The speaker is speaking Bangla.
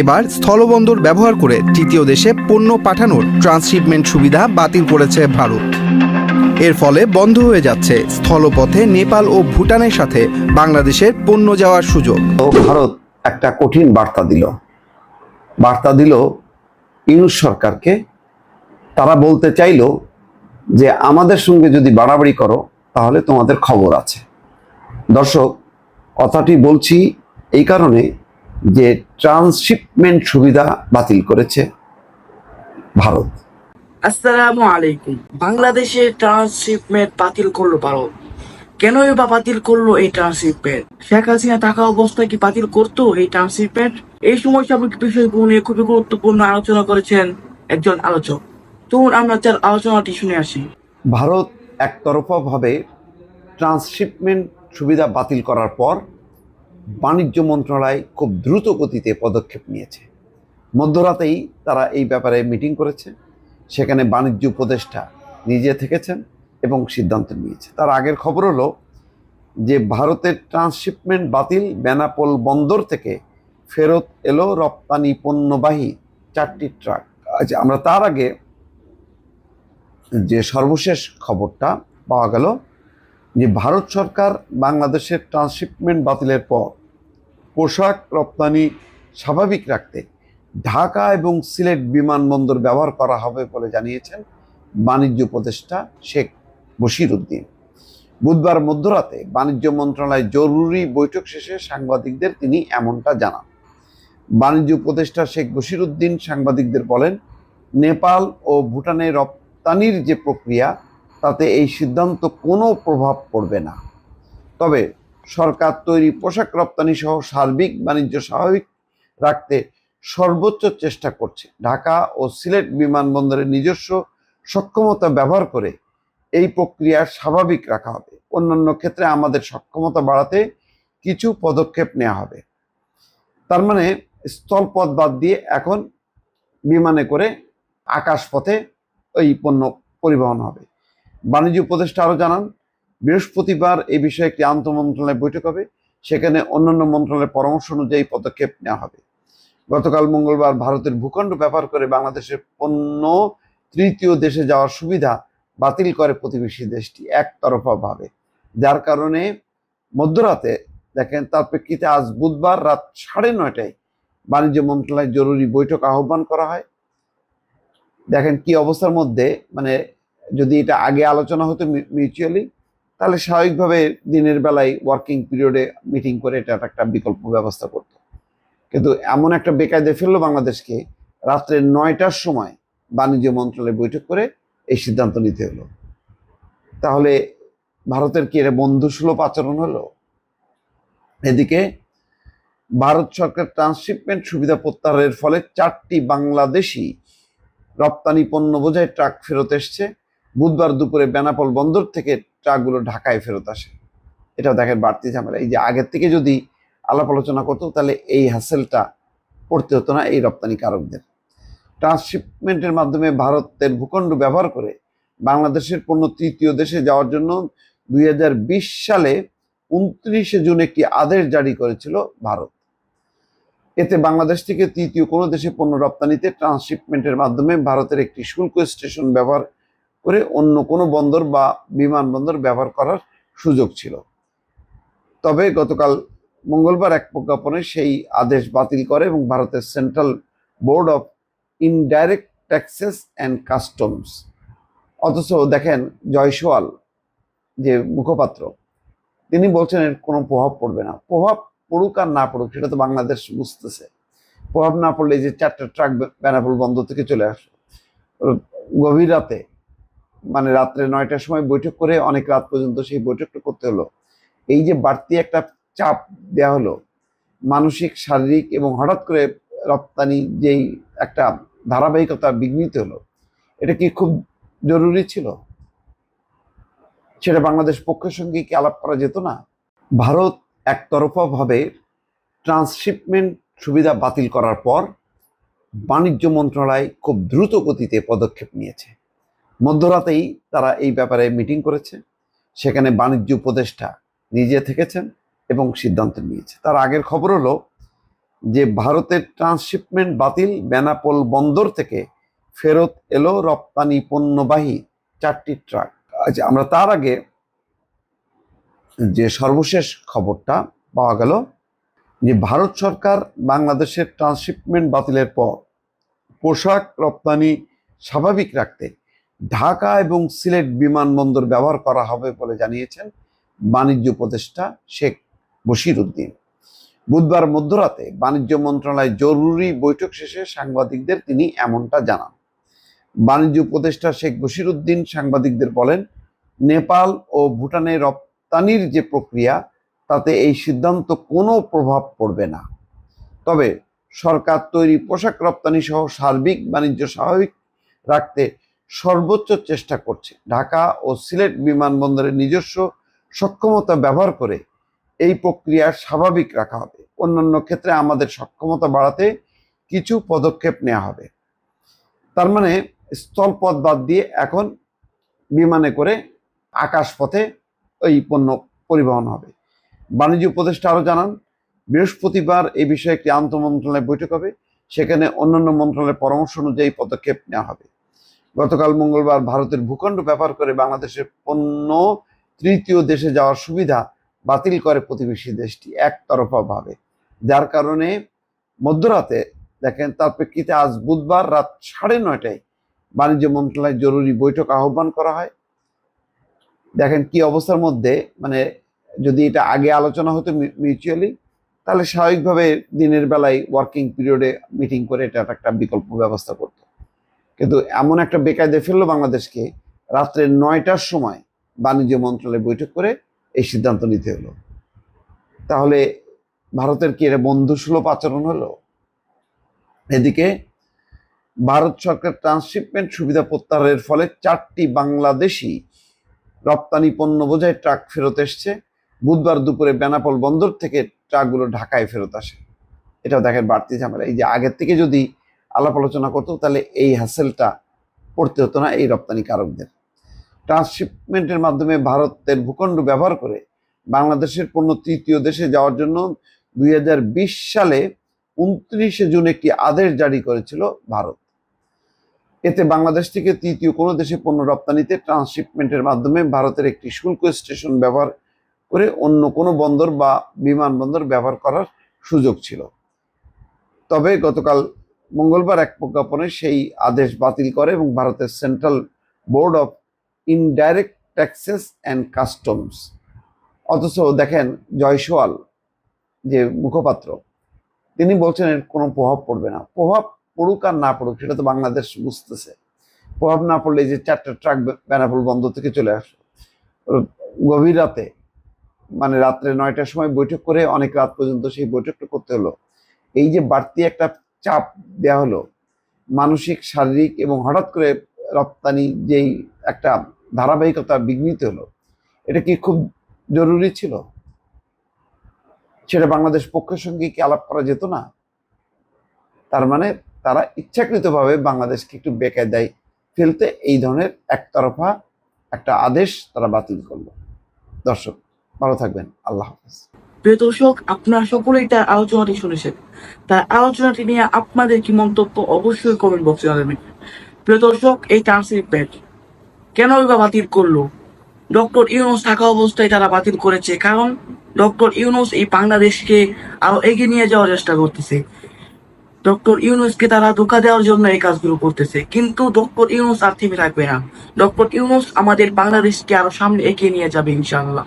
এবার স্থলবন্দর ব্যবহার করে তৃতীয় দেশে পণ্য পাঠানোর ট্রান্সশিপমেন্ট সুবিধা বাতিল করেছে ভারত। এর ফলে বন্ধ হয়ে যাচ্ছে স্থলপথে নেপাল ও ভুটানের সাথে বাংলাদেশের পণ্য যাওয়ার সুযোগ। ভারত একটা কঠিন বার্তা দিল ইউনূস সরকারকে। তারা বলতে চাইল যে আমাদের সঙ্গে যদি বাড়াবাড়ি করো তাহলে তোমাদের খবর আছে। দর্শক, কথাটি বলছি এই কারণে যে ট্রান্সশিপমেন্ট সুবিধা বাতিল করেছে ভারত। আসসালামু আলাইকুম। বাংলাদেশে ট্রান্সশিপমেন্ট বাতিল করলো ভারত। কেনই বা বাতিল করলো এই ট্রান্সশিপমেন্ট? শেখ হাসিনা থাকা অবস্থায় কি বাতিল করতো এই ট্রান্সশিপমেন্ট? এই সময় সাময়িক বিষয়গুলো নিয়ে খুবই গুরুত্বপূর্ণ আলোচনা করেছেন একজন আলোচক। তখন আমরা তার আলোচনাটি শুনে আসি। ভারত একতরফাভাবে ট্রান্সশিপমেন্ট সুবিধা বাতিল করার পর বাণিজ্য মন্ত্রণালয় খুব দ্রুত গতিতে পদক্ষেপ নিয়েছে। মধ্যরাতেই তারা এই ব্যাপারে মিটিং করেছে। সেখানে বাণিজ্য উপদেষ্টা নিজে থেকেছেন এবং সিদ্ধান্ত নিয়েছে। তার আগের খবর হলো যে ভারতের ট্রান্সশিপমেন্ট বাতিল, বেনাপোল বন্দর থেকে ফেরত এলো রপ্তানি পণ্যবাহী 4টি ট্রাক। আচ্ছা, আমরা তার আগে যে সর্বশেষ খবরটা পাওয়া গেল যে ভারত সরকার বাংলাদেশের ট্রান্সশিপমেন্ট বাতিলের পর পোশাক রপ্তানি স্বাভাবিক রাখতে ঢাকা এবং সিলেট বিমানবন্দর ব্যবহার করা হবে বলে জানিয়েছেন বাণিজ্য উপদেষ্টা শেখ বশিরউদ্দিন। বুধবার মধ্যরাতে বাণিজ্য মন্ত্রণালয়ের জরুরি বৈঠক শেষে সাংবাদিকদের তিনি এমনটা জানান। বাণিজ্য উপদেষ্টা শেখ বশিরউদ্দিন সাংবাদিকদের বলেন, নেপাল ও ভুটানে রপ্তানির যে প্রক্রিয়া তাতে এই সিদ্ধান্ত কোনো প্রভাব পড়বে না। তবে সরকার তৈরি পোশাক রপ্তানি সহ সার্বিক বাণিজ্য স্বাভাবিক রাখতে সর্বোচ্চ চেষ্টা করছে। ঢাকা ও সিলেট বিমানবন্দরের নিজস্ব সক্ষমতা ব্যবহার করে এই প্রক্রিয়া স্বাভাবিক রাখা হবে। অন্যান্য ক্ষেত্রে আমাদের সক্ষমতা বাড়াতে কিছু পদক্ষেপ নেওয়া হবে। তার মানে স্থলপথ বাদ দিয়ে এখন বিমানে করে আকাশপথে ওই পণ্য পরিবহন হবে। বাণিজ্য উপদেষ্টা আরও জানান, বৃহস্পতিবার এই বিষয়ে একটি আন্তঃমন্ত্রণালয় বৈঠক হবে। সেখানে অন্যান্য মন্ত্রণালয়ের পরামর্শ অনুযায়ী পদক্ষেপ নেওয়া হবে। গতকাল মঙ্গলবার ভারতের ভূখণ্ড ব্যবহার করে বাংলাদেশের পণ্য তৃতীয় দেশে যাওয়ার সুবিধা বাতিল করে প্রতিবেশী দেশটি একতরফাভাবে, যার কারণে মধ্যরাতে দেখেন তার প্রেক্ষিতে আজ বুধবার রাত 9:30টায় বাণিজ্য মন্ত্রণালয়ের জরুরি বৈঠক আহ্বান করা হয়। দেখেন কি অবস্থার মধ্যে, মানে যদি এটা আগে আলোচনা হতো মিউচুয়ালি, তাহলে স্বাভাবিকভাবে দিনের বেলায় ওয়ার্কিং পিরিয়ডে মিটিং করে এটা একটা বিকল্প ব্যবস্থা করতো। কিন্তু এমন একটা বেকায়দায় ফেললো বাংলাদেশকে, রাত্রে 9টার সময় বাণিজ্য মন্ত্রণালয়ে বৈঠক করে এই সিদ্ধান্ত নিতে হলো। তাহলে ভারতের কি এটা বন্ধুসুলভ আচরণ হলো? এদিকে ভারত সরকার ট্রান্সশিপমেন্ট সুবিধা প্রত্যাহারের ফলে 4টি বাংলাদেশি রপ্তানি পণ্য বোঝাই ট্রাক ফেরত এসছে। বুধবার দুপুরে বেনাপোল বন্দর থেকে ট্রাকগুলো ঢাকায় ফেরত আসে। এটা দেখেন বাড়তি ঝামেলা। এই যে আগের থেকে যদি আলাপ আলোচনা করতো তাহলে এই হ্যাসেলটা পড়তে হতো না এই রপ্তানিকারকদের। ট্রান্সশিপমেন্টের মাধ্যমে ভারতের ভূখণ্ড ব্যবহার করে বাংলাদেশের পণ্য তৃতীয় দেশে যাওয়ার জন্য 2020 সালে 29শে জুন একটি আদেশ জারি করেছিল ভারত। এতে বাংলাদেশ থেকে তৃতীয় কোনো দেশে পণ্য রপ্তানিতে ট্রান্সশিপমেন্টের মাধ্যমে ভারতের একটি শুল্ক স্টেশন ব্যবহার করে অন্য কোনো বন্দর বা বিমানবন্দর ব্যবহার করার সুযোগ ছিল। তবে গতকাল মঙ্গলবার এক প্রজ্ঞাপনে সেই আদেশ বাতিল করে এবং ভারতের central board of indirect taxes and customs. অথচ দেখেন জয়সওয়াল যে মুখপাত্র, তিনি বলছেন এর কোনো প্রভাব পড়বে না। প্রভাব পড়ুক আর না পড়ুক সেটা তো বাংলাদেশ বুঝতেছে। প্রভাব না পড়লে যে 4টা ট্রাক বেনাপোল বন্দর থেকে চলে আসলো গভীর রাতে, মানে রাত্রে 9টার সময় বৈঠক করে অনেক রাত পর্যন্ত সেই বৈঠকটা করতে হলো। এই যে বাড়তি একটা চাপ দেওয়া হলো মানসিক, শারীরিক এবং হঠাৎ করে রপ্তানি যেই একটা ধারাবাহিকতা বিঘ্নিত হলো, এটা কি খুব জরুরি ছিল? সেটা বাংলাদেশ পক্ষের সঙ্গে কি আলাপ করা যেত না? ভারত একতরফাভাবে ট্রান্সশিপমেন্ট সুবিধা বাতিল করার পর বাণিজ্য মন্ত্রণালয় খুব দ্রুত গতিতে পদক্ষেপ নিয়েছে। মধ্যরাতেই তারা এই ব্যাপারে মিটিং করেছে। সেখানে বাণিজ্য উপদেষ্টা নিজে থেকেছেন এবং সিদ্ধান্ত নিয়েছে। তার আগের খবর হলো যে ভারতের ট্রান্সশিপমেন্ট বাতিল, বেনাপোল বন্দর থেকে ফেরত এলো রপ্তানি পণ্যবাহী 4টি ট্রাক। আচ্ছা, আমরা তার আগে যে সর্বশেষ খবরটা পাওয়া গেল যে ভারত সরকার বাংলাদেশের ট্রান্সশিপমেন্ট বাতিলের পর পোশাক রপ্তানি স্বাভাবিক রাখতে ঢাকা এবং সিলেট বিমানবন্দর ব্যবহার করা হবে বলে জানিয়েছেন বাণিজ্য উপদেষ্টা শেখ বশিরউদ্দিন। বুধবার মধ্যরাতে বাণিজ্য মন্ত্রণালয় জরুরি বৈঠক শেষে সাংবাদিকদের তিনি এমনটা জানান। বাণিজ্য উপদেষ্টা শেখ বশিরউদ্দিন সাংবাদিকদের বলেন, নেপাল ও ভুটানে রপ্তানির যে প্রক্রিয়া তাতে এই সিদ্ধান্ত কোনো প্রভাব পড়বে না। তবে সরকার তৈরি পোশাক রপ্তানি সহ সার্বিক বাণিজ্য স্বাভাবিক রাখতে সর্বোচ্চ চেষ্টা করছে। ঢাকা ও সিলেট বিমানবন্দরের নিজস্ব সক্ষমতা ব্যবহার করে এই প্রক্রিয়া স্বাভাবিক রাখা হবে। অন্যান্য ক্ষেত্রে আমাদের সক্ষমতা বাড়াতে কিছু পদক্ষেপ নেওয়া হবে। তার মানে স্থলপথ বাদ দিয়ে এখন বিমানে করে আকাশপথে ওই পণ্য পরিবহন হবে। বাণিজ্য উপদেষ্টা আরও জানান, বৃহস্পতিবার এই বিষয়ে একটি আন্তঃমন্ত্রণালয় বৈঠক হবে, সেখানে অন্যান্য মন্ত্রণালয়ের পরামর্শ অনুযায়ী পদক্ষেপ নেওয়া হবে। গতকাল মঙ্গলবার ভারতের ভূখণ্ড ব্যবহার করে বাংলাদেশের পণ্য তৃতীয় দেশে যাওয়ার সুবিধা বাতিল করে প্রতিবেশী দেশটি একতরফাভাবে, যার কারণে মধ্যরাতে দেখেন তার প্রেক্ষিতে আজ বুধবার রাত 9:30টায় বাণিজ্য মন্ত্রণালয়ের জরুরি বৈঠক আহ্বান করা হয়। দেখেন কি অবস্থার মধ্যে, মানে যদি এটা আগে আলোচনা হতো মিউচুয়ালি, তাহলে স্বাভাবিকভাবে দিনের বেলায় ওয়ার্কিং পিরিয়ডে মিটিং করে এটা একটা বিকল্প ব্যবস্থা করতো। কিন্তু এমন একটা বেকায়দায় ফেললো বাংলাদেশকে, রাত্রে 9টার সময় বাণিজ্য মন্ত্রণালয় বৈঠক করে এই সিদ্ধান্ত নিতে হলো। তাহলে ভারতের কি এটা বন্ধুসুলভ আচরণ হলো? এদিকে ভারত সরকার ট্রান্সশিপমেন্ট সুবিধা প্রত্যাহারের ফলে 4টি বাংলাদেশি রপ্তানি পণ্য বোঝাই ট্রাক ফেরত এসছে। বুধবার দুপুরে বেনাপোল বন্দর থেকে ট্রাকগুলো ঢাকায় ফেরত আসে। এটাও দেখেন বাড়তি ঝামেলা। এই যে আগের থেকে যদি আলাপ আলোচনা করতো তাহলে এই হ্যাসেলটা পড়তে হতো না এই রপ্তানিকারকদের। ট্রান্সশিপমেন্টের মাধ্যমে ভারতের ভূখণ্ড ব্যবহার করে বাংলাদেশের পণ্য তৃতীয় দেশে যাওয়ার জন্য 2020 সালে 29শে জুন একটি আদেশ জারি করেছিল ভারত। এতে বাংলাদেশ থেকে তৃতীয় কোনো দেশে পণ্য রপ্তানিতে ট্রান্সশিপমেন্টের মাধ্যমে ভারতের একটি শুল্ক স্টেশন ব্যবহার করে অন্য কোনো বন্দর বা বিমানবন্দর ব্যবহার করার সুযোগ ছিল। তবে গতকাল মঙ্গলবার এক প্রজ্ঞাপনে সেই আদেশ বাতিল করে এবং ভারতের central board of indirect taxes and customs. অথচ দেখেন জয়সওয়াল যে মুখপাত্র, তিনি বলছেন এর কোনো প্রভাব পড়বে না। প্রভাব পড়ুক আর না পড়ুক সেটা তো বাংলাদেশ বুঝতেছে। প্রভাব না পড়লে যে 4টা ট্রাক বেনাপোল বন্দর থেকে চলে আসলো গভীর রাতে, মানে রাত্রে 9টার সময় বৈঠক করে অনেক রাত পর্যন্ত সেই বৈঠকটা করতে হলো। এই যে বাড়তি একটা চাপ দেওয়া হলো মানসিক, শারীরিক এবং হঠাৎ করে রপ্তানি যেই একটা ধারাবাহিকতা বিঘ্নিত হলো, এটা কি খুব জরুরি ছিল? সেটা বাংলাদেশ পক্ষের সঙ্গে কি আলাপ করা যেত না? তার মানে তারা ইচ্ছাকৃতভাবে বাংলাদেশকে একটু বেকায়দায় ফেলতে এই ধরনের একতরফা একটা আদেশ তারা বাতিল করলো। দর্শক ভালো থাকবেন, আল্লাহ হাফেজ। প্রিয় দর্শক, আপনারা সকলেই তার আলোচনাটি শুনেছেন। তার আলোচনাটি নিয়ে আপনাদের কি মন্তব্য অবশ্যই কমেন্ট বক্সে জানাবেন। প্রিয় দর্শক, এই ট্রান্সশিপমেন্ট কেন বা বাতিল করলো? ডক্টর ইউনূস থাকা অবস্থায় তারা বাতিল করেছে, কারণ ডক্টর ইউনূস এই বাংলাদেশকে আরো এগিয়ে নিয়ে যাওয়ার চেষ্টা করতেছে। ডক্টর ইউনূসকে তারা ধোঁকা দেওয়ার জন্য এই কাজগুলো করতেছে, কিন্তু ডক্টর ইউনূস আর থেমে থাকবে না। ডক্টর ইউনূস আমাদের বাংলাদেশকে আরো সামনে এগিয়ে নিয়ে যাবে ইনশাআল্লাহ।